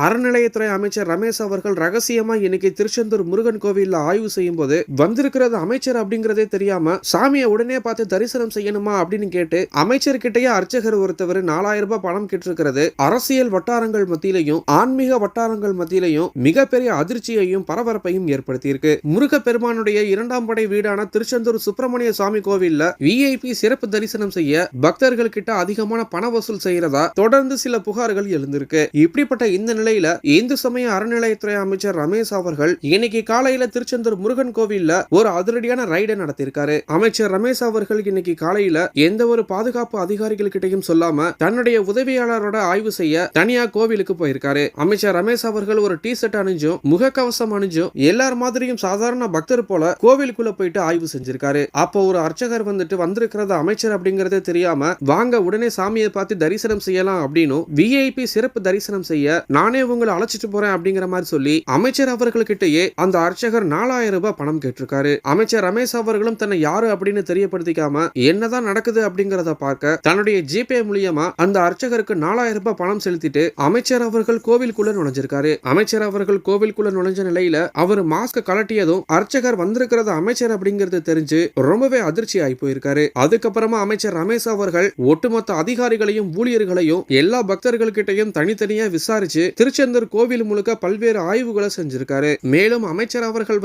அறநிலையத்துறை அமைச்சர் ரமேஷ் அவர்கள் ரகசியமா இன்னைக்கு திருச்செந்தூர் முருகன் கோவில்ல ஆய்வு செய்யும் போது வந்திருக்கிறது அமைச்சர் அப்படிங்கறதே தெரியாம சாமியை உடனே பார்த்து தரிசனம் செய்யணுமா அப்படின்னு கேட்டு அமைச்சர் கிட்டயே அர்ச்சகர் ஒருத்தவர் 4000 ரூபாய் பணம் கேட்டிருக்கிறது அரசியல் வட்டாரங்கள் மத்தியிலையும் ஆன்மீக வட்டாரங்கள் மத்தியிலையும் மிகப்பெரிய அதிர்ச்சியையும் பரபரப்பையும் ஏற்படுத்தியிருக்கு. முருகப்பெருமானுடைய 2ஆம் படை வீடான திருச்செந்தூர் சுப்பிரமணிய சுவாமி கோவில்ல விஐபி சிறப்பு தரிசனம் செய்ய பக்தர்கள் கிட்ட அதிகமான பண வசூல் செய்யறதா தொடர்ந்து சில புகார்கள் எழுந்திருக்கு. இப்படிப்பட்ட இந்த நிலையில இந்து சமய அறநிலையத்துறை அமைச்சர் ரமேஷ் அவர்கள் இன்னைக்கு காலையில திருச்செந்தூர் முருகன் கோவில்ல ஒரு அதிரடியான ரைடை நடத்தியிருக்காரு. அமைச்சர் ரமேஷ் அவர்கள் இன்னைக்கு காலையில எந்த ஒரு பாதுகாப்பு அதிகாரிகள் கிட்டையும் சொல்லாம தன்னுடைய உதவியாளரோட ஆய்வு செய்ய தனியா கோவிலுக்கு போயிருக்காரு. அமைச்சர் ரமேஷ் அவர்கள் ஒரு டி ஷர்ட் அணிஞ்சும் முகக்கவசம் அணிஞ்சும் எல்லார் மாதிரியும் சாதாரண பக்தர் போல கோவிலுக்குள்ள போயிட்டு ஆய்வு செஞ்சிருக்காரு. அப்போ ஒரு அர்ச்சகர் வந்திருக்கிறது அமைச்சர் அப்படிங்கறதே தெரியாம வாங்க உடனே சாமியை பார்த்து தரிசனம் செய்யலாம் அப்படின்னு விஐபி சிறப்பு தரிசனம் செய்ய நானே உங்களை அழைச்சிட்டு போறேன் அப்படிங்கிற மாதிரி சொல்லி அமைச்சர் அவர்கள்கிட்டயே அந்த அர்ச்சகர் 4000 ரூபாய் பணம் கேட்டிருக்காரு. அமைச்சர் ரமேஷ் அவர்களும் தன்னை யாரு அப்படின்னு தெரியப்படுத்திக்காம என்னதான் நடக்குது அப்படிங்கறத பார்க்க தன்னுடைய ஜிபே மூலியமா அந்த அர்ச்சகருக்கு 4000 ரூபாய் பணம் செலுத்திட்டு அமைச்சர் அவர்கள் கோவிலுக்குள்ள நுழைஞ்சிருக்காரு. அமைச்சர் அவர்கள் கோவிலுக்குள்ள நுழைஞ்ச நிலையில அவர் மாஸ்க் கலட்டியதும் அர்ச்சகர் வந்திருக்கிறது அமைச்சர் அப்படிங்கிறது தெரிஞ்சு ரொம்பவே அதிர்ச்சி ஆகி போயிருக்காரு. அதுக்கப்புறமா அமைச்சர் ரமேஷ் அவர்கள் ஒட்டுமொத்த அதிகாரிகளையும் ஊழியர்களையும் எல்லா பக்தர்கள் கிட்டையும் தனித்தனியா விசாரிச்சு திருச்செந்தூர் கோவில் முழுக்க பல்வேறு ஆய்வுகளை செஞ்சிருக்காரு. மேலும் அமைச்சர் அவர்கள்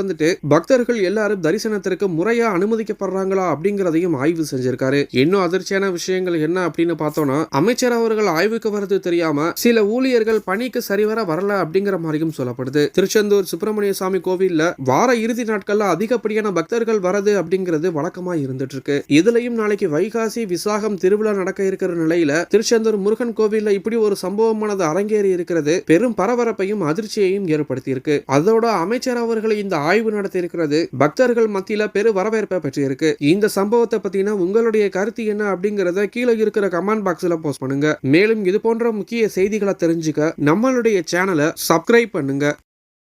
பக்தர்கள் எல்லாரும் தரிசனத்திற்கு முறையா அனுமதிக்கப்படுறாங்களா அப்படிங்கறதையும் ஆய்வு செஞ்சிருக்காரு. இன்னும் அதிர்ச்சியான விஷயங்கள் என்ன அப்படின்னு பார்த்தோம்னா அமைச்சர் அவர்கள் ஆய்வுக்கு வரது தெரியாம சில ஊழியர்கள் பணிக்கு சரிவர வரல அப்படிங்கிற மாதிரியும் சொல்லப்படுது. திருச்செந்தூர் சுப்பிரமணிய சுவாமி கோவில்ல வார இறுதி நாட்கள்ல அதிகப்படியான பக்தர்கள் வரது அப்படிங்கிறது வழக்கமா இருந்துட்டு இருக்கு. இதுலயும் நாளைக்கு வைகாசி விசாகம் திருவிழா நடக்க இருக்கிற நிலையில திருச்செந்தூர் முருகன் கோவில்ல இப்படி ஒரு சம்பவமானது அரங்கேறி இருக்கிறது பெரும் பரபரப்பையும் அதிர்ச்சியையும் ஏற்படுத்தி இருக்கு. அதோட அமைச்சர் அவர்கள் இந்த ஆய்வு நடத்தி இருக்கிறது பக்தர்கள் மத்தியில பெரு வரவேற்பை பெற்றிருக்கு. இந்த சம்பவத்தை பத்தின உங்களுடைய கருத்து என்ன அப்படிங்கறத கீழே இருக்கிற கமெண்ட் பாக்ஸ்ல போஸ்ட் பண்ணுங்க. மேலும் இது போன்ற முக்கிய செய்திகளை தெரிஞ்சுக்க நம்மளுடைய சேனலை சப்ஸ்கிரைப் பண்ணுங்க.